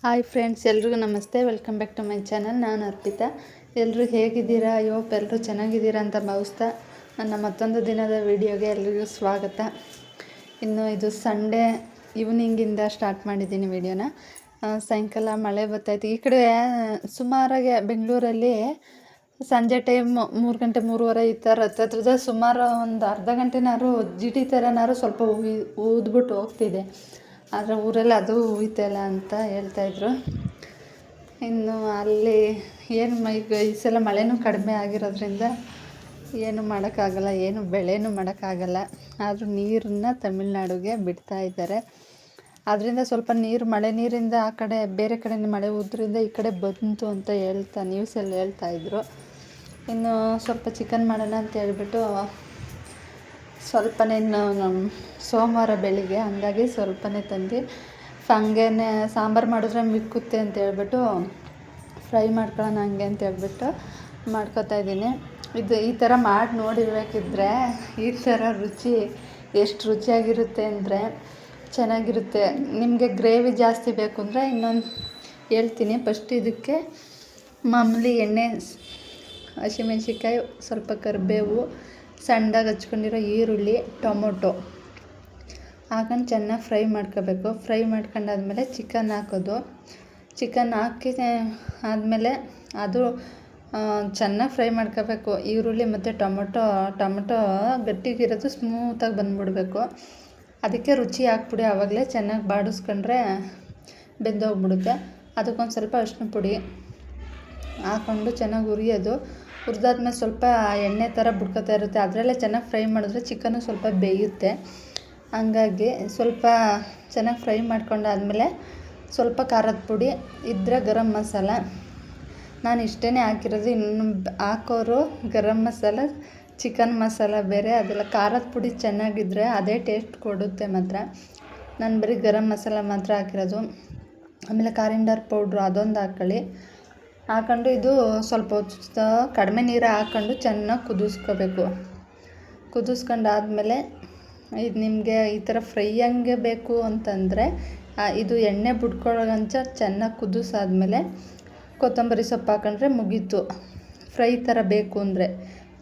Hi friends, ಎಲ್ರಿಗೂ ನಮಸ್ತೆ. Welcome back to my channel. ನಾನು ಅರ್ಪಿತಾ. ಎಲ್ಲರೂ ಹೇಗಿದ್ದೀರಾ? ಎಲ್ಲರೂ ಚೆನ್ನಾಗಿದ್ದೀರಾ ಅಂತ ಭಾವಿಸ್ತಾ ನನ್ನ ಮತ್ತೊಂದು ದಿನದ ವಿಡಿಯೋಗೆ ಎಲ್ರಿಗೂ ಸ್ವಾಗತ. ಇನ್ನು ಇದು ಸಂಡೇ ಈವ್ನಿಂಗಿಂದ ಸ್ಟಾರ್ಟ್ ಮಾಡಿದ್ದೀನಿ ವಿಡಿಯೋನ. ಸಾಯಂಕಾಲ ಮಳೆ ಬರ್ತಾಯಿತ್ತು. ಈ ಕಡೆ ಸುಮಾರಾಗಿ ಬೆಂಗಳೂರಲ್ಲಿ ಸಂಜೆ ಟೈಮ್ 3 ಗಂಟೆ 3:30 ಈ ಥರ ಹತ್ತದ ಸುಮಾರು ಒಂದು ಅರ್ಧ ಗಂಟೆನಾದ್ರು ಜಿಟಿ ಥರನಾದ್ರು ಸ್ವಲ್ಪ ಊದ್ಬಿಟ್ಟು ಹೋಗ್ತಿದೆ. ಆದರೆ ಊರಲ್ಲಿ ಅದು ಉಯ್ತಲ್ಲ ಅಂತ ಹೇಳ್ತಾಯಿದ್ರು. ಇನ್ನು ಅಲ್ಲಿ ಈಗ ಈ ಸಲ ಮಳೆನೂ ಕಡಿಮೆ ಆಗಿರೋದ್ರಿಂದ ಏನು ಮಾಡೋಕ್ಕಾಗಲ್ಲ, ಏನು ಬೆಳೆನೂ ಮಾಡೋಕ್ಕಾಗಲ್ಲ. ಆದರೂ ನೀರನ್ನ ತಮಿಳ್ನಾಡಿಗೆ ಬಿಡ್ತಾ ಇದ್ದಾರೆ. ಅದರಿಂದ ಸ್ವಲ್ಪ ಮಳೆ ನೀರಿಂದ ಆ ಕಡೆ ಬೇರೆ ಕಡೆ ಮಳೆ ಉದ್ರಿಂದ ಈ ಕಡೆ ಬಂತು ಅಂತ ನ್ಯೂಸಲ್ಲಿ ಹೇಳ್ತಾಯಿದ್ರು. ಇನ್ನು ಸ್ವಲ್ಪ ಚಿಕನ್ ಮಾಡೋಣ ಅಂತ ಹೇಳ್ಬಿಟ್ಟು ಸ್ವಲ್ಪನೇ ಸೋಮವಾರ ಬೆಳಿಗ್ಗೆ, ಹಂಗಾಗಿ ಸ್ವಲ್ಪನೇ ತಂದು ಹಂಗೇ ಸಾಂಬಾರು ಮಾಡಿದ್ರೆ ಮಿಕ್ಕುತ್ತೆ ಅಂತ ಹೇಳ್ಬಿಟ್ಟು ಫ್ರೈ ಮಾಡ್ಕೊಳ್ಳೋಣ ಹಂಗೆ ಅಂತ ಹೇಳ್ಬಿಟ್ಟು ಮಾಡ್ಕೊತಾಯಿದ್ದೀನಿ. ಈ ಥರ ಮಾಡಿ ನೋಡಿರ್ಬೇಕಿದ್ರೆ ಈ ಥರ ಎಷ್ಟು ರುಚಿಯಾಗಿರುತ್ತೆ ಅಂದರೆ ಚೆನ್ನಾಗಿರುತ್ತೆ. ನಿಮಗೆ ಗ್ರೇವಿ ಜಾಸ್ತಿ ಬೇಕು ಅಂದರೆ ಇನ್ನೊಂದು ಹೇಳ್ತೀನಿ. ಫಸ್ಟ್ ಇದಕ್ಕೆ ಮಾಮೂಲಿ ಎಣ್ಣೆ, ಹಸಿಮೆಣ್ಸಿಕಾಯಿ, ಸ್ವಲ್ಪ ಕರಿಬೇವು, ಸಣ್ಣದಾಗಿ ಹಚ್ಕೊಂಡಿರೋ ಈರುಳ್ಳಿ, ಟೊಮೊಟೊ ಹಾಕೊಂಡು ಚೆನ್ನಾಗಿ ಫ್ರೈ ಮಾಡ್ಕೋಬೇಕು. ಫ್ರೈ ಮಾಡ್ಕೊಂಡಾದ್ಮೇಲೆ ಚಿಕನ್ ಹಾಕೋದು. ಚಿಕನ್ ಹಾಕಿ ಆದಮೇಲೆ ಅದು ಚೆನ್ನಾಗಿ ಫ್ರೈ ಮಾಡ್ಕೋಬೇಕು. ಈರುಳ್ಳಿ ಮತ್ತು ಟೊಮೊಟೊ ಗಟ್ಟಿಗಿರೋದು ಸ್ಮೂತಾಗಿ ಬಂದುಬಿಡ್ಬೇಕು. ಅದಕ್ಕೆ ರುಚಿ ಹಾಕ್ಬಿಡಿ. ಆವಾಗಲೇ ಚೆನ್ನಾಗಿ ಬಾಡಿಸ್ಕೊಂಡ್ರೆ ಬೆಂದೋಗ್ಬಿಡುತ್ತೆ. ಅದಕ್ಕೊಂದು ಸ್ವಲ್ಪ ಅರಿಶಿನ ಪುಡಿ ಹಾಕ್ಕೊಂಡು ಚೆನ್ನಾಗಿ ಹುರಿದಾದ್ಮೇಲೆ ಸ್ವಲ್ಪ ಎಣ್ಣೆ ಥರ ಬಿಡ್ಕೊತಾ ಇರುತ್ತೆ. ಅದರಲ್ಲೇ ಚೆನ್ನಾಗಿ ಫ್ರೈ ಮಾಡಿದ್ರೆ ಚಿಕನ್ನು ಸ್ವಲ್ಪ ಬೇಯುತ್ತೆ. ಹಂಗಾಗಿ ಸ್ವಲ್ಪ ಚೆನ್ನಾಗಿ ಫ್ರೈ ಮಾಡ್ಕೊಂಡಾದ್ಮೇಲೆ ಸ್ವಲ್ಪ ಖಾರದ ಪುಡಿ ಇದ್ದರೆ ಗರಂ ಮಸಾಲ, ನಾನು ಇಷ್ಟೇ ಹಾಕಿರೋದು. ಇನ್ನು ಹಾಕೋರು ಗರಂ ಮಸಾಲ, ಚಿಕನ್ ಮಸಾಲ ಬೇರೆ, ಅದೆಲ್ಲ ಖಾರದ ಪುಡಿ ಚೆನ್ನಾಗಿದ್ದರೆ ಅದೇ ಟೇಸ್ಟ್ ಕೊಡುತ್ತೆ ಮಾತ್ರ. ನಾನು ಬರೀ ಗರಂ ಮಸಾಲ ಮಾತ್ರ ಹಾಕಿರೋದು. ಆಮೇಲೆ ಕಾರಿಂಡರ್ ಪೌಡ್ರು ಅದೊಂದು ಹಾಕ್ಕೊಂಡು ಇದು ಸ್ವಲ್ಪ ಕಡಿಮೆ ನೀರು ಹಾಕ್ಕೊಂಡು ಚೆನ್ನಾಗಿ ಕುದಿಸ್ಕೊಂಡಾದ್ಮೇಲೆ ಇದು ನಿಮಗೆ ಈ ಥರ ಫ್ರೈ ಹಂಗೆ ಬೇಕು ಅಂತಂದರೆ ಇದು ಎಣ್ಣೆ ಬಿಟ್ಕೊಳ್ಳೋಂಚ ಚೆನ್ನಾಗಿ ಕುದಿಸಾದ್ಮೇಲೆ ಕೊತ್ತಂಬರಿ ಸೊಪ್ಪು ಹಾಕೊಂಡ್ರೆ ಮುಗೀತು. ಫ್ರೈ ಥರ ಬೇಕು ಅಂದರೆ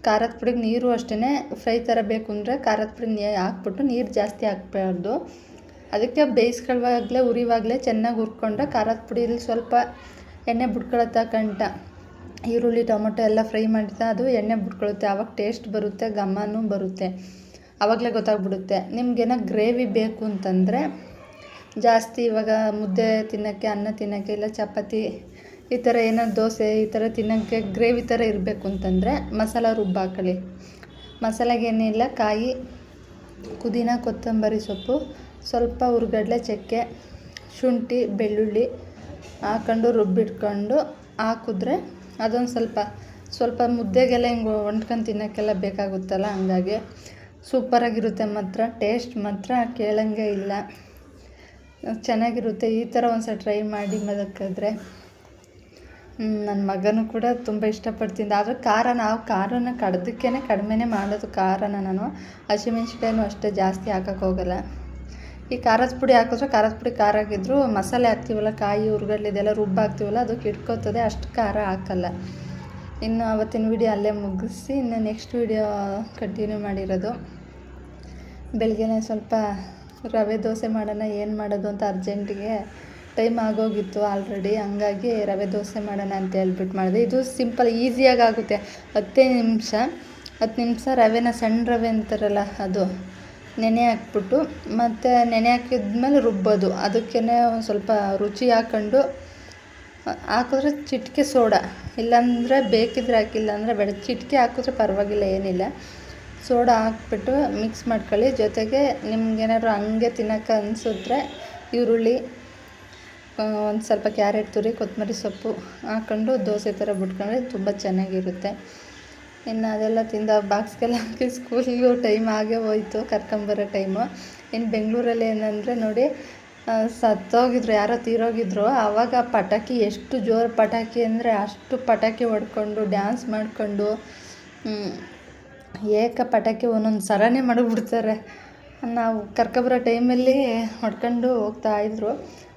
ಖಾರದ ಪುಡಿಗೆ ನೀರು ಅಷ್ಟೇ. ಫ್ರೈ ಥರ ಬೇಕು ಅಂದರೆ ಖಾರದ ಪುಡಿ ಹಾಕ್ಬಿಟ್ಟು ನೀರು ಜಾಸ್ತಿ ಹಾಕ್ಬಾರ್ದು. ಅದಕ್ಕೆ ಬೇಯಿಸ್ಕೊಳ್ಳುವಾಗಲೇ ಉರಿವಾಗಲೇ ಚೆನ್ನಾಗಿ ಹುರ್ಕೊಂಡ್ರೆ ಖಾರದ ಪುಡಿಲಿ ಸ್ವಲ್ಪ ಎಣ್ಣೆ ಬಿಟ್ಕೊಳತ್ತಕ್ಕಂಟ ಈರುಳ್ಳಿ ಟೊಮೊಟೊ ಎಲ್ಲ ಫ್ರೈ ಮಾಡಿದ್ರೆ ಅದು ಎಣ್ಣೆ ಬಿಟ್ಕೊಳ್ಳುತ್ತೆ. ಆವಾಗ ಟೇಸ್ಟ್ ಬರುತ್ತೆ, ಘಮನೂ ಬರುತ್ತೆ. ಆವಾಗಲೇ ಗೊತ್ತಾಗ್ಬಿಡುತ್ತೆ. ನಿಮಗೇನೋ ಗ್ರೇವಿ ಬೇಕು ಅಂತಂದರೆ ಜಾಸ್ತಿ, ಇವಾಗ ಮುದ್ದೆ ತಿನ್ನೋಕ್ಕೆ, ಅನ್ನ ತಿನ್ನೋಕ್ಕೆ, ಇಲ್ಲ ಚಪಾತಿ ಈ ಥರ ಏನೋ ದೋಸೆ ಈ ಥರ ತಿನ್ನೋಕ್ಕೆ ಗ್ರೇವಿ ಥರ ಇರಬೇಕು ಅಂತಂದರೆ ಮಸಾಲ ಹಾಕೊಳ್ಳಿ. ಮಸಾಲೆಗೆ ಏನಿಲ್ಲ, ಕಾಯಿ, ಪುದೀನ, ಕೊತ್ತಂಬರಿ ಸೊಪ್ಪು, ಸ್ವಲ್ಪ ಹುರ್ಗಡ್ಲೆ, ಚಕ್ಕೆ, ಶುಂಠಿ, ಬೆಳ್ಳುಳ್ಳಿ ಹಾಕ್ಕೊಂಡು ರುಬ್ಬಿಟ್ಕೊಂಡು ಹಾಕಿದ್ರೆ ಅದೊಂದು ಸ್ವಲ್ಪ ಮುದ್ದೆಗೆಲ್ಲ ಹಿಂಗೆ ಹೊಂಟ್ಕೊಂಡು ತಿನ್ನೋಕ್ಕೆಲ್ಲ ಬೇಕಾಗುತ್ತಲ್ಲ. ಹಂಗಾಗಿ ಸೂಪರಾಗಿರುತ್ತೆ ಮಾತ್ರ. ಟೇಸ್ಟ್ ಮಾತ್ರ ಕೇಳಂಗೆ ಇಲ್ಲ, ಚೆನ್ನಾಗಿರುತ್ತೆ. ಈ ಥರ ಒಂದು ಟ್ರೈ ಮಾಡಿ ಬದುಕಿದ್ರೆ. ನನ್ನ ಮಗನೂ ಕೂಡ ತುಂಬ ಇಷ್ಟಪಡ್ತೀನಿ. ಆದರೆ ನಾವು ಖಾರನ ಕಡಿಮೆನೇ ಮಾಡೋದು. ಖಾರನ ನಾನು ಹಸಿಮೆಣ್ಸಿಕಾಯಿನೂ ಅಷ್ಟೇ ಜಾಸ್ತಿ ಹಾಕೋಕ್ಕೆ ಹೋಗಲ್ಲ. ಈ ಖಾರದ ಪುಡಿ ಹಾಕಿದ್ರೆ ಖಾರದ ಪುಡಿ ಖಾರ ಆಗಿದ್ರು ಮಸಾಲೆ ಹಾಕ್ತೀವಲ್ಲ, ಕಾಯಿ ಹುರ್ಗಡ್ಲೆ ಇದೆಲ್ಲ ಹಾಕ್ತೀವಲ್ಲ, ಅದಕ್ಕೆ ಇಟ್ಕೋತದೆ. ಅಷ್ಟು ಖಾರ ಹಾಕಲ್ಲ. ಇನ್ನು ಅವತ್ತಿನ ವಿಡಿಯೋ ಅಲ್ಲೇ ಮುಗಿಸಿ ಇನ್ನು ನೆಕ್ಸ್ಟ್ ವಿಡಿಯೋ ಕಂಟಿನ್ಯೂ ಮಾಡಿರೋದು. ಬೆಳಗ್ಗೆನೇ ಸ್ವಲ್ಪ ರವೆ ದೋಸೆ ಮಾಡೋಣ, ಏನು ಮಾಡೋದು ಅಂತ ಅರ್ಜೆಂಟಿಗೆ ಟೈಮ್ ಆಗೋಗಿತ್ತು ಆಲ್ರೆಡಿ. ಹಂಗಾಗಿ ರವೆ ದೋಸೆ ಮಾಡೋಣ ಅಂತ ಹೇಳ್ಬಿಟ್ಟು ಮಾಡಿದೆ. ಇದು ಸಿಂಪಲ್, ಈಸಿಯಾಗಿ ಆಗುತ್ತೆ. 10 ನಿಮಿಷ ರವೆನ, ಸಣ್ಣ ರವೆ ಅಂತಾರಲ್ಲ ಅದು ನೆನೆ ಹಾಕ್ಬಿಟ್ಟು ಮತ್ತು ನೆನೆ ಹಾಕಿದ್ಮೇಲೆ ರುಬ್ಬೋದು. ಅದಕ್ಕೇ ಒಂದು ಸ್ವಲ್ಪ ರುಚಿ ಹಾಕಿದ್ರೆ ಚಿಟಿಕೆ ಸೋಡಾ, ಇಲ್ಲಾಂದರೆ ಬೇಕಿದ್ರೆ ಹಾಕಿಲ್ಲ ಅಂದರೆ ಬೇಡ. ಚಿಟಿಕೆ ಹಾಕಿದ್ರೆ ಪರವಾಗಿಲ್ಲ, ಏನಿಲ್ಲ. ಸೋಡಾ ಹಾಕ್ಬಿಟ್ಟು ಮಿಕ್ಸ್ ಮಾಡ್ಕೊಳ್ಳಿ. ಜೊತೆಗೆ ನಿಮ್ಗೇನಾದ್ರು ಹಂಗೆ ತಿನ್ನೋಕೆ ಅನಿಸಿದ್ರೆ ಈರುಳ್ಳಿ, ಒಂದು ಸ್ವಲ್ಪ ಕ್ಯಾರೆಟ್ ತುರಿ, ಕೊತ್ತಂಬರಿ ಸೊಪ್ಪು ಹಾಕ್ಕೊಂಡು ದೋಸೆ ಥರ ಬಿಟ್ಕೊಂಡ್ರೆ ತುಂಬ ಚೆನ್ನಾಗಿರುತ್ತೆ. ಇನ್ನು ಅದೆಲ್ಲ ತಿಂದು ಬಾಕ್ಸ್ಗೆಲ್ಲ ಹಾಕಿ ಸ್ಕೂಲಿಗೂ ಟೈಮ್ ಆಗೇ ಹೋಯ್ತು, ಕರ್ಕೊಂಬರೋ ಟೈಮು. ಇನ್ನು ಬೆಂಗಳೂರಲ್ಲಿ ಏನಂದರೆ ನೋಡಿ, ಸತ್ತೋಗಿದ್ರು, ಯಾರೋ ತೀರೋಗಿದ್ರು. ಆವಾಗ ಪಟಾಕಿ, ಎಷ್ಟು ಜೋರು ಪಟಾಕಿ ಅಂದರೆ ಅಷ್ಟು ಪಟಾಕಿ ಹೊಡ್ಕೊಂಡು ಡ್ಯಾನ್ಸ್ ಮಾಡಿಕೊಂಡು ಪಟಾಕಿ ಒಂದೊಂದು ಸರನೇ ಮಾಡಿಬಿಡ್ತಾರೆ. ನಾವು ಕರ್ಕೊಬರೋ ಟೈಮಲ್ಲಿ ಹೊಡ್ಕೊಂಡು ಹೋಗ್ತಾಯಿದ್ರು.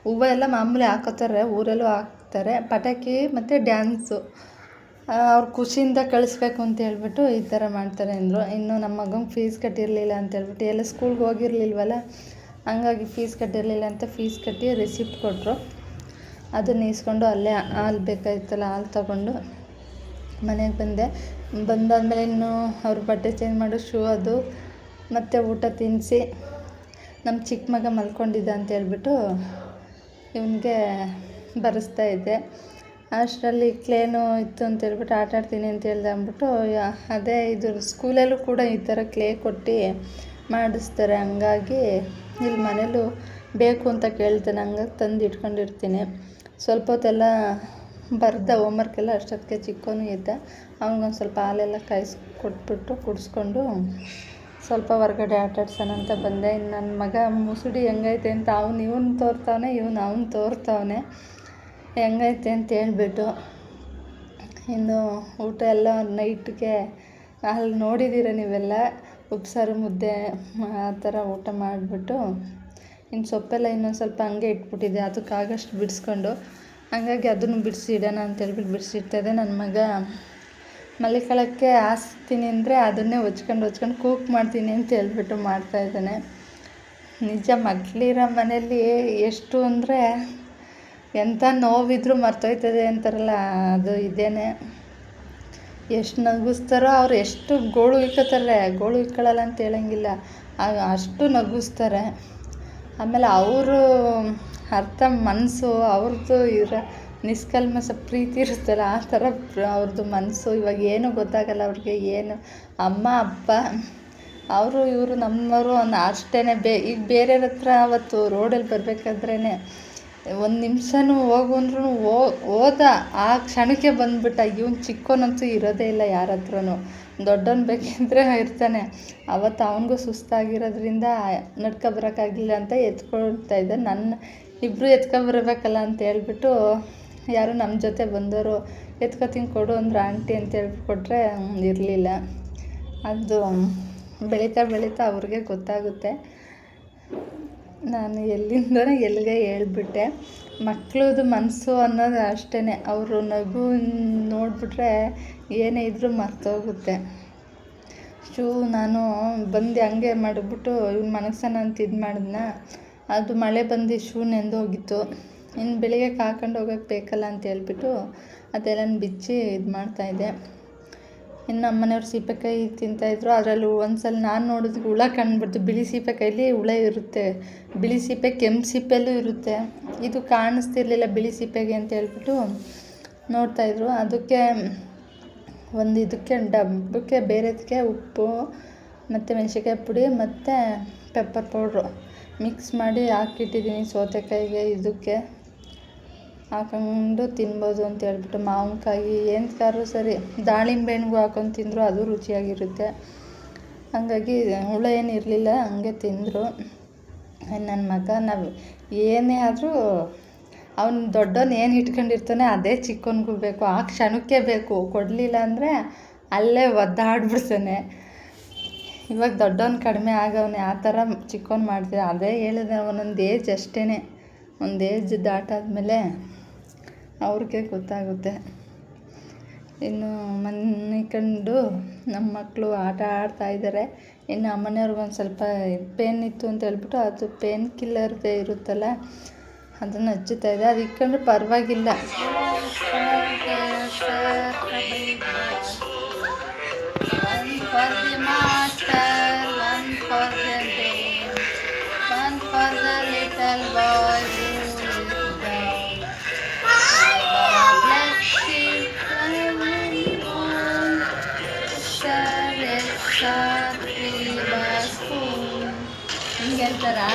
ಹೂವು ಎಲ್ಲ ಮಾಮೂಲಿ ಹಾಕೋತಾರೆ, ಊರಲ್ಲೂ ಹಾಕ್ತಾರೆ. ಪಟಾಕಿ ಮತ್ತು ಡ್ಯಾನ್ಸು ಅವ್ರು ಖುಷಿಯಿಂದ ಕಳಿಸ್ಬೇಕು ಅಂತ ಹೇಳ್ಬಿಟ್ಟು ಈ ಥರ ಮಾಡ್ತಾರೆ ಅಂದರು. ಇನ್ನು ನಮ್ಮ ಮಗಂಗೆ ಫೀಸ್ ಕಟ್ಟಿರಲಿಲ್ಲ ಅಂತ ಹೇಳ್ಬಿಟ್ಟು, ಎಲ್ಲ ಸ್ಕೂಲ್ಗೆ ಹೋಗಿರ್ಲಿಲ್ವಲ್ಲ, ಹಂಗಾಗಿ ಫೀಸ್ ಕಟ್ಟಿರಲಿಲ್ಲ ಅಂತ ಫೀಸ್ ಕಟ್ಟಿ ರಿಸಿಪ್ಟ್ ಕೊಟ್ಟರು. ಅದನ್ನು ಇಸ್ಕೊಂಡು ಅಲ್ಲೇ ಹಾಲು ಬೇಕಾಗಿತ್ತಲ್ಲ, ಹಾಲು ತಗೊಂಡು ಮನೆಗೆ ಬಂದೆ. ಬಂದಾದಮೇಲೆ ಇನ್ನು ಅವ್ರ ಬಟ್ಟೆ ಚೇಂಜ್ ಮಾಡು, ಶೂ ಅದು ಮತ್ತು ಊಟ ತಿನ್ನಿಸಿ, ನಮ್ಮ ಚಿಕ್ಕ ಮಗ ಮಲ್ಕೊಂಡಿದ್ದ ಅಂತ ಹೇಳ್ಬಿಟ್ಟು ಇವನಿಗೆ ಬರೆಸ್ತಾಯಿದ್ದೆ. ಅಷ್ಟರಲ್ಲಿ ಕ್ಲೇನು ಇತ್ತು ಅಂತ ಹೇಳ್ಬಿಟ್ಟು ಆಟ ಆಡ್ತೀನಿ ಅಂತ ಹೇಳ್ದೆ ಅಂದ್ಬಿಟ್ಟು, ಅದೇ ಇದು ಸ್ಕೂಲಲ್ಲೂ ಕೂಡ ಈ ಥರ ಕ್ಲೇ ಕೊಟ್ಟು ಮಾಡಿಸ್ತಾರೆ. ಹಂಗಾಗಿ ಇಲ್ಲಿ ಮನೇಲೂ ಬೇಕು ಅಂತ ಕೇಳ್ತಾನೆ, ಹಂಗಾಗಿ ತಂದು ಇಟ್ಕೊಂಡಿರ್ತೀನಿ. ಸ್ವಲ್ಪ ಹೊತ್ತೆಲ್ಲ ಬರ್ದ ಹೋಮ್ವರ್ಕೆಲ್ಲ ಅಷ್ಟೊತ್ತಿಗೆ ಚಿಕ್ಕವನು ಇದ್ದ. ಅವ್ನಿಗೊಂದು ಸ್ವಲ್ಪ ಹಾಲೆಲ್ಲ ಕೊಟ್ಬಿಟ್ಟು ಕುಡಿಸ್ಕೊಂಡು ಸ್ವಲ್ಪ ಹೊರ್ಗಡೆ ಆಟಾಡ್ಸೋಣ ಅಂತ ಬಂದೆ. ಇನ್ನು ನನ್ನ ಮಗ ಮುಸುಡಿ ಹೆಂಗೈತೆ ಅಂತ ಇವನು ತೋರ್ತಾವನೆ, ಅವನು ತೋರ್ತಾವನೆ ಹೆಂಗೈತೆ ಅಂತ ಹೇಳ್ಬಿಟ್ಟು. ಇನ್ನು ಊಟ ಎಲ್ಲ ನೈಟ್ಗೆ ಅಲ್ಲಿ ನೋಡಿದ್ದೀರ ನೀವೆಲ್ಲ, ಉಪ್ಸಾರು ಮುದ್ದೆ ಆ ಥರ ಊಟ ಮಾಡಿಬಿಟ್ಟು, ಇನ್ನು ಸೊಪ್ಪೆಲ್ಲ ಇನ್ನೊಂದು ಸ್ವಲ್ಪ ಹಂಗೆ ಇಟ್ಬಿಟ್ಟಿದ್ದೆ, ಅದಕ್ಕಾಗಷ್ಟು ಬಿಡಿಸ್ಕೊಂಡು, ಹಂಗಾಗಿ ಅದನ್ನು ಬಿಡಿಸಿ ಇಡೋಣ ಅಂತೇಳ್ಬಿಟ್ಟು ಬಿಡಿಸಿಡ್ತಾಯಿದ್ದೆ. ನನ್ನ ಮಗ ಮಲಿಕಳಕ್ಕೆ ಹಾಸ್ತೀನಿ ಅಂದರೆ ಅದನ್ನೇ ಹೊಚ್ಕೊಂಡು ಕೂಕ್ ಮಾಡ್ತೀನಿ ಅಂತ ಹೇಳ್ಬಿಟ್ಟು ಮಾಡ್ತಾಯಿದ್ದಾನೆ. ನಿಜ ಮಕ್ಕಳಿರೋ ಮನೇಲಿ ಎಷ್ಟು ಅಂದರೆ ಎಂಥ ನೋವಿದ್ರೂ ಮರ್ತೋಯ್ತದೆ ಅಂತಾರಲ್ಲ, ಅದು ಇದೇನೆ. ಎಷ್ಟು ನಗಿಸ್ತಾರೋ ಅವ್ರು, ಎಷ್ಟು ಗೋಳು ಇಕ್ಕೋತಾರೆ, ಗೋಳು ಇಕ್ಕೊಳ್ಳಲ್ಲ ಅಂತ ಹೇಳಂಗಿಲ್ಲ, ಅಷ್ಟು ನಗಿಸ್ತಾರೆ. ಆಮೇಲೆ ಅವರು ಅರ್ಥ ಮನಸ್ಸು ಅವ್ರದ್ದು ನಿಷ್ಕಲ್ಮಶ ಪ್ರೀತಿ ಇರುತ್ತಲ್ಲ, ಆ ಥರ ಅವ್ರದ್ದು ಮನಸ್ಸು. ಇವಾಗ ಏನೂ ಗೊತ್ತಾಗಲ್ಲ ಅವ್ರಿಗೆ, ಏನು ಅಮ್ಮ ಅಪ್ಪ ಅವರು ಇವರು ನಮ್ಮವರು ಅಷ್ಟೇ. ಈಗ ಬೇರೆಯವ್ರ ಹತ್ರ ಅವತ್ತು ರೋಡಲ್ಲಿ ಬರಬೇಕಾದ್ರೇ ಒಂದು ನಿಮಿಷನೂ ಹೋಗು ಅಂದ್ರೂ ಹೋದ ಆ ಕ್ಷಣಕ್ಕೆ ಬಂದುಬಿಟ್ಟ. ಇವ್ನು ಚಿಕ್ಕವನಂತೂ ಇರೋದೇ ಇಲ್ಲ ಯಾರ ಹತ್ರನೂ, ದೊಡ್ಡವನು ಬೇಕಿದ್ರೆ ಇರ್ತಾನೆ. ಅವತ್ತು ಅವನಿಗೂ ಸುಸ್ತಾಗಿರೋದ್ರಿಂದ ನಡ್ಕೊಬರೋಕ್ಕಾಗಲಿಲ್ಲ ಅಂತ ಎತ್ಕೊಳ್ತಾ ಇದ್ದ. ಇಬ್ಬರು ಎತ್ಕೊಬರ್ಬೇಕಲ್ಲ ಅಂತ ಹೇಳ್ಬಿಟ್ಟು ಯಾರು ನಮ್ಮ ಜೊತೆ ಬಂದವರು ಎತ್ಕೊತೀನಿ ಕೊಡು ಅಂದ್ರೆ ಆಂಟಿ ಅಂತ ಹೇಳ್ಬಿಟ್ಟು ಕೊಟ್ಟರೆ ಇರಲಿಲ್ಲ. ಅದು ಬೆಳೀತಾ ಅವ್ರಿಗೆ ಗೊತ್ತಾಗುತ್ತೆ. ನಾನು ಎಲ್ಲಿಂದನೋ ಎಲ್ಲಿಗೆ ಹೇಳ್ಬಿಟ್ಟೆ. ಮಕ್ಳದ್ದು ಮನಸ್ಸು ಅನ್ನೋದು ಅಷ್ಟೇ, ಅವರು ನಗು ನೋಡಿಬಿಟ್ರೆ ಏನೇ ಇದ್ದರೂ ಮರ್ತೋಗುತ್ತೆ. ನಾನು ಬಂದು ಹಂಗೆ ಮಾಡಿಬಿಟ್ಟು ಇವ್ನು ಮನಗ್ಸೋಣ ಅಂತ ಇದು ಮಾಡಿದ್ನ, ಅದು ಮಳೆ ಬಂದು ಶೂ ನೆಂದೋಗಿತ್ತು. ಇನ್ನು ಬೆಳಿಗ್ಗೆ ಹಾಕೊಂಡು ಹೋಗೋಕ್ಕೆ ಬೇಕಲ್ಲ ಅಂತ ಹೇಳ್ಬಿಟ್ಟು ಅದೆಲ್ಲ ಬಿಚ್ಚಿ ಇದು ಮಾಡ್ತಾಯಿದ್ದೆ. ಇನ್ನು ನಮ್ಮನೆಯವ್ರು ಸೀಬೆಕಾಯಿ ತಿಂತಾಯಿದ್ರು. ಅದರಲ್ಲಿ ಒಂದ್ಸಲ ನಾನು ನೋಡಿದ್ರೆ ಹುಳ ಕಂಡುಬಿಡ್ತು. ಬಿಳಿ ಸೀಬೆಕಾಯಲ್ಲಿ ಹುಳ ಇರುತ್ತೆ, ಬಿಳಿ ಸೀಬೆ ಕೆಂಪು ಸೀಬೆಯಲ್ಲೂ ಇರುತ್ತೆ. ಇದು ಕಾಣಿಸ್ತಿರ್ಲಿಲ್ಲ ಬಿಳಿ ಸೀಬೆಗೆ ಅಂತ ಹೇಳ್ಬಿಟ್ಟು ನೋಡ್ತಾಯಿದ್ರು. ಅದಕ್ಕೆ ಒಂದು ಡಬ್ಬಕ್ಕೆ ಬೇರೆದಕ್ಕೆ ಉಪ್ಪು ಮತ್ತು ಮೆಣಸಿನ್ಕಾಯಿ ಪುಡಿ ಮತ್ತು ಪೆಪ್ಪರ್ ಪೌಡ್ರು ಮಿಕ್ಸ್ ಮಾಡಿ ಹಾಕಿಟ್ಟಿದ್ದೀನಿ. ಸೌತೆಕಾಯಿಗೆ ಇದಕ್ಕೆ ಹಾಕೊಂಡು ತಿನ್ಬೋದು ಅಂತ ಹೇಳ್ಬಿಟ್ಟು, ಮಾವಿನಕಾಯಿ ಏನಕ್ಕಾದ್ರೂ ಸರಿ, ದಾಳಿಂಬೆ ಹಣ್ಣಿಗೂ ಹಾಕೊಂಡು ತಿಂದರು ಅದು ರುಚಿಯಾಗಿರುತ್ತೆ. ಹಾಗಾಗಿ ಹುಳ ಏನಿರಲಿಲ್ಲ, ಹಂಗೆ ತಿಂದರು. ನನ್ನ ಮಗ ನಾವು ಏನೇ ಆದರೂ ಅವ್ನು ದೊಡ್ಡವನು ಏನು ಇಟ್ಕೊಂಡಿರ್ತಾನೆ ಅದೇ ಚಿಕ್ಕವನಿಗೂ ಬೇಕು, ಆ ಕ್ಷಣಕ್ಕೆ ಬೇಕು. ಕೊಡಲಿಲ್ಲ ಅಂದರೆ ಅಲ್ಲೇ ಒದ್ದಾಡ್ಬಿಡ್ತಾನೆ. ಇವಾಗ ದೊಡ್ಡವನು ಕಡಿಮೆ ಆಗವನೆ, ಆ ಥರ ಚಿಕ್ಕವನು ಮಾಡ್ತೀವಿ. ಅದೇ ಹೇಳಿದೆ, ಒಂದೊಂದು ಏಜ್ ಅಷ್ಟೇ, ಒಂದು ಏಜ್ ದಾಟಾದ್ಮೇಲೆ ಅವ್ರಿಗೆ ಗೊತ್ತಾಗುತ್ತೆ. ಇನ್ನು ಮನೆ ಕಂಡು ನಮ್ಮ ಮಕ್ಕಳು ಆಟ ಆಡ್ತಾಯಿದ್ದಾರೆ. ಇನ್ನು ಅಮ್ಮನೆಯವ್ರಿಗೊಂದು ಸ್ವಲ್ಪ ಪೇನ್ ಇತ್ತು ಅಂತ ಹೇಳ್ಬಿಟ್ಟು ಅದು ಪೇನ್ ಕಿಲ್ಲರ್ದೇ ಇರುತ್ತಲ್ಲ ಅದನ್ನು ಹಚ್ಚುತ್ತಾಯಿದ್ದೆ. ಅದು ಇಟ್ಕೊಂಡ್ರೆ ಪರವಾಗಿಲ್ಲ. ಹಿಂಗೆ ಹೇಳ್ತಾರಾ?